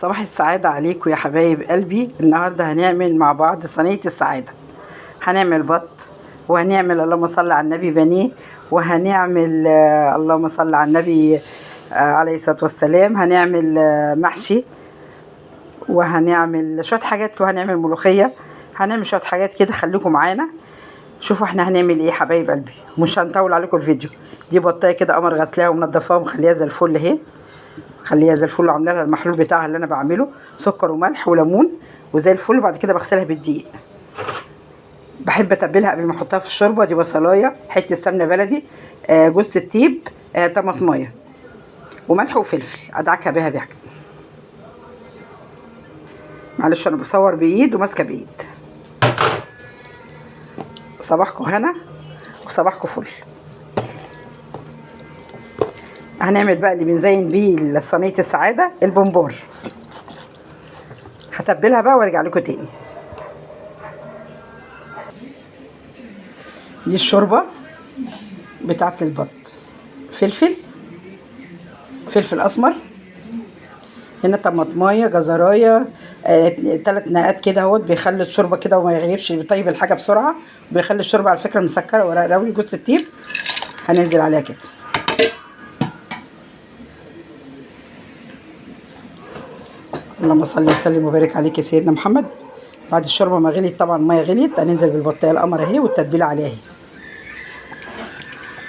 صباح السعادة عليكم يا حبايب قلبي. النهاردة هنعمل مع بعض صينية السعادة. هنعمل بط، وهنعمل اللهم صل على النبي بانيه، وهنعمل اللهم صل على النبي عليه الصلاة والسلام. هنعمل محشي، وهنعمل شوية حاجات، وهنعمل ملوخية. هنعمل شوية حاجات كده، خليكم معانا شوفوا احنا هنعمل ايه يا حبايب قلبي. مش هنطول عليكم الفيديو. دي بطايه كده قمر غسلاها ومنضفاها ومخليها زي الفل اهي، خليها زي الفل، وعامله لها المحلول بتاعها اللي انا بعمله، سكر وملح وليمون وزي الفل. بعد كده بغسلها بالدقيق. بحب اتبلها قبل ما احطها في الشوربه. دي بصلايه، حته سمنه بلدي، جوز الطيب، طماطمايه وملح وفلفل، ادعكها بيها بحاجه. معلش انا بصور بايد وماسكه بايد. صباحكم هنا وصباحكم فل. هنعمل بقى اللي بنزين بيه صينيه السعاده، البونبور. هتبلها بقى وارجع لكم تاني. دي الشوربه بتاعه البط. فلفل اسمر، هنا طماطمايه، جزرايه، 3 نقات كده اهوت، بيخلي الشوربه كده وما يغيبش، بيطيب الحاجه بسرعه، وبيخلي الشوربه على فكره مسكره. ورق لوري، جوز الطيب هننزل عليها كده. اللهم صل وسلم وبارك عليك يا سيدنا محمد. بعد الشوربه ما غليت، طبعا الميه غليت، هننزل بالبطايه القمر اهي والتتبيله عليها اهي.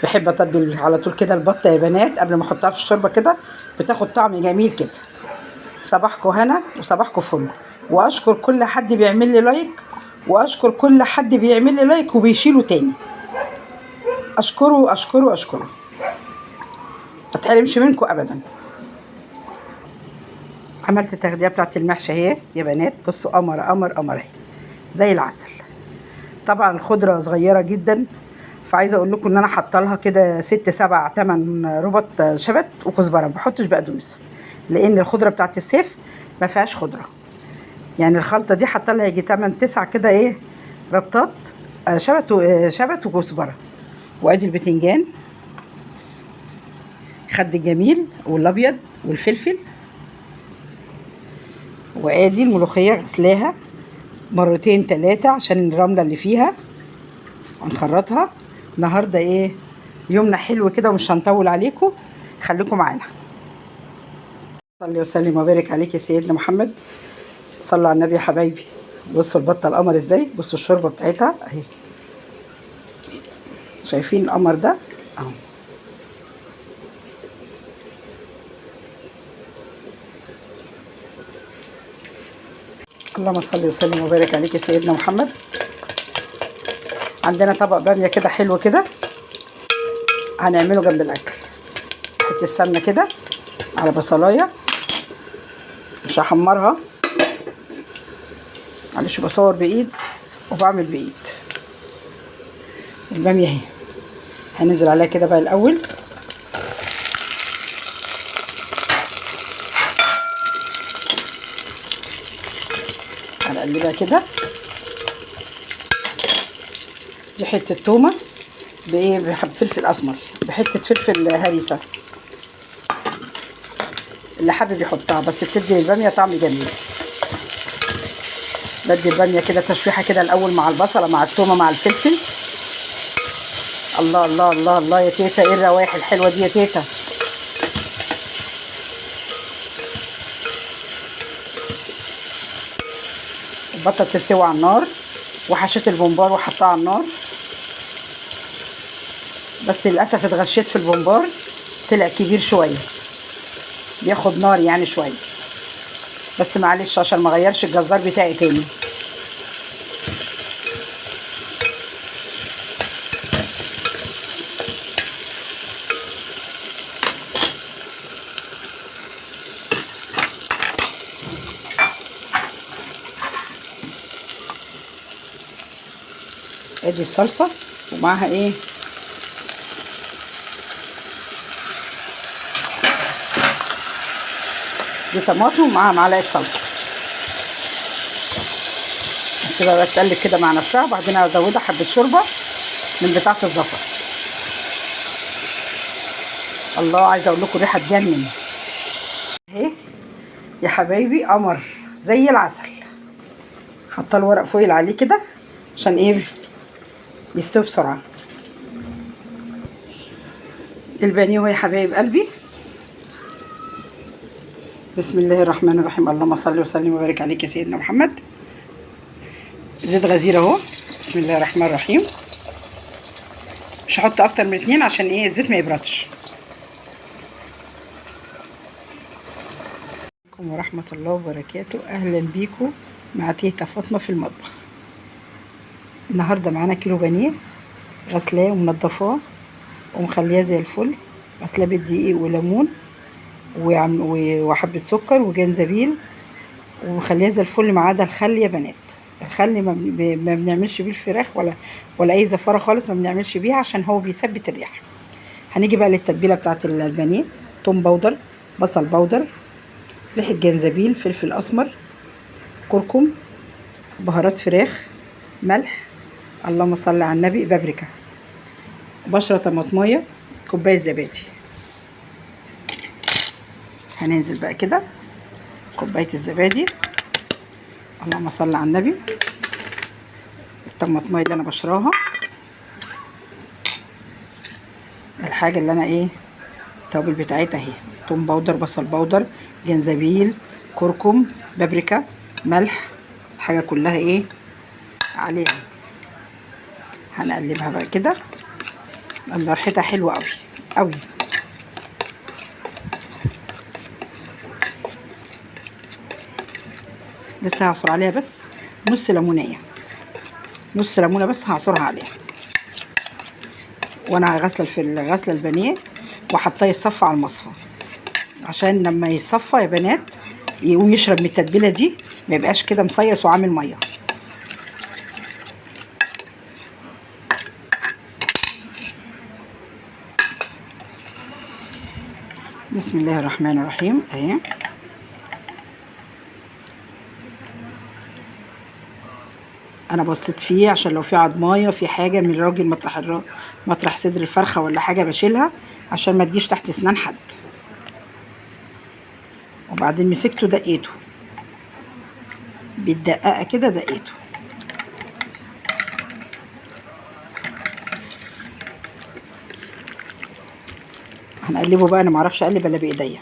بحب اتبل على طول كده البطه يا بنات قبل ما احطها في الشوربه كده، بتاخد طعم جميل كده. صباحكم هنا وصباحكم فل. واشكر كل حد بيعمل لي لايك، واشكر كل حد بيعمل لي لايك وبيشيله تاني. اشكره اشكره اشكره، ما اتحرمش منكم ابدا. عملت التغذيه بتاعت المحشي اهي يا بنات. بصوا قمر قمر قمر اهي زي العسل. طبعا الخضره صغيره جدا، فعايزه اقول لكم ان انا حاطه لها كده 6 7 8 ربط شبت وكزبره. ما بحطش بقدونس لان الخضره بتاعت الصيف ما فيهاش خضره. يعني الخلطه دي حاطه لها يجي 8 9 كده ايه ربطات شبت وكزبره. وادي البتنجان، خد الجميل والابيض والفلفل. وادي الملوخيه غسلاها مرتين 3 عشان الرمله اللي فيها، هنخرطها. النهارده ايه يومنا حلو كده ومش هنطول عليكم، خليكم معانا. صلي وسلم وبارك عليك يا سيدنا محمد. صلوا على النبي يا حبايبي. بصوا البطه القمر ازاي، بصوا الشوربه بتاعتها اهي، شايفين القمر ده اهو. اللهم صل وسلم وبارك عليك يا سيدنا محمد. عندنا طبق باميه كده حلو كده، هنعمله جنب الاكل. حته السمنه كده على بصلايه، مش هحمرها معلش، بصور بايد وبعمل بايد. الباميه اهي هننزل عليها كده بقى الاول. هنقلبها كده. دي حته تومه بايه، بفلفل اسمر، بحته فلفل هريسه، اللي حابب يحطها، بس بتدي للباميه طعم جميل. بدي الباميه كده تشويحه كده الاول مع البصله مع التومه مع الفلفل. الله الله الله الله يا تيتا، ايه الروائح الحلوه دي يا تيتا. البطه تستوي على النار، وحشيت البومبار وحطها على النار، بس للاسف اتغشيت في البومبار، طلع كبير شويه، بياخد نار يعني شويه، بس معلش عشان ما اغيرش الجزار بتاعي تاني. ادي الصلصه ومعاها ايه، دي طماطم ومعاها معلقه صلصه، بس بقى بتقلب كده مع نفسها. وبعدين ازودها حبه شوربه من بتاعه الزفر. الله، عايزه اقول لكم ريحه تجنن اهي. يا حبايبي قمر زي العسل. حاطه له ورق فويل عليه كده عشان ايه يستوي بسرعه. البانيه اهو يا حبايب قلبي. بسم الله الرحمن الرحيم. اللهم صل وسلم وبارك عليك يا سيدنا محمد. زيت غزير اهو. بسم الله الرحمن الرحيم. مش هحط اكتر من 2 عشان ايه الزيت ما يبردش. عليكم ورحمة الله وبركاته. اهلا بيكم مع تيتا فاطمة في المطبخ. النهارده معانا كيلو بانيه غسلاه ومنضفاه ومخلياه زي الفل. غسلاه بالدقيق وليمون وحبة سكر وجنزبيل ومخلياه زي الفل ما عدا الخل يا بنات. الخل ما بنعملش بيه الفراخ ولا اي زفاره خالص، ما بنعملش بيها عشان هو بيثبت الريحه. هنيجي بقى للتتبيله بتاعه البانيه. توم باودر، بصل باودر، ريحه جنزبيل، فلفل اسمر، كركم، بهارات فراخ، ملح، اللهم صل على النبي، بابريكا، بشره طماطميه، كوبايه زبادي. هننزل بقى كده كوبايه الزبادي، اللهم صل على النبي، الطماطميه اللي انا بشراها، الحاجه اللي انا ايه التوابل بتاعتها اهي، توم باودر، بصل باودر، جنزبيل، كركم، بابريكا، ملح، الحاجه كلها ايه عليها. هنقلبها بقى كده. الله ريحتها حلوه قوي قوي. لسه هعصر عليها بس نص ليمونيه، نص ليمونه بس هعصرها عليها. وانا غاسله غاسله البانيه وحطاه يصفى على المصفى عشان لما يصفى يا بنات يقوم يشرب من التتبيله دي، ما يبقاش كده مصيص وعامل ميه. بسم الله الرحمن الرحيم اهي. انا بصيت فيه عشان لو في عضمايه في حاجه من الراجل مطرح صدر الفرخه ولا حاجه بشيلها عشان ما تجيش تحت اسنان حد. وبعدين مسكته دقيته بالدقاقه كده، دقيته. هنقلبه بقى. انا معرفش اقلب الا بايديا،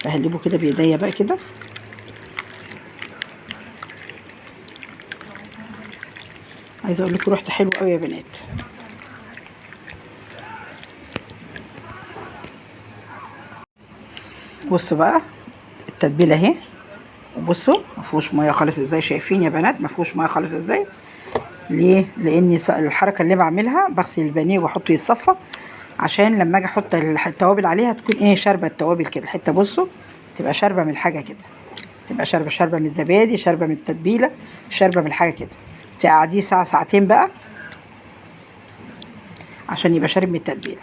فهقلبه كده بايديا بقى كده. عايزه اقول لكم ريحته حلوه قوي يا بنات. بصوا بقى التتبيله اهي، وبصوا ما فيهوش ميه خالص ازاي. شايفين يا بنات ما فيهوش ميه خالص ازاي؟ ليه؟ لان الحركه اللي بعملها بغسل البانيه واحطه يتصفى عشان لما اجي احط التوابل عليها تكون ايه شاربه التوابل كده. الحته بصوا تبقى شاربه من الحاجه كده، تبقى شاربه من الزبادي، شاربه من التتبيله، شاربه من الحاجه كده. تقعديه ساعه ساعتين بقى عشان يبقى شارب من التتبيله.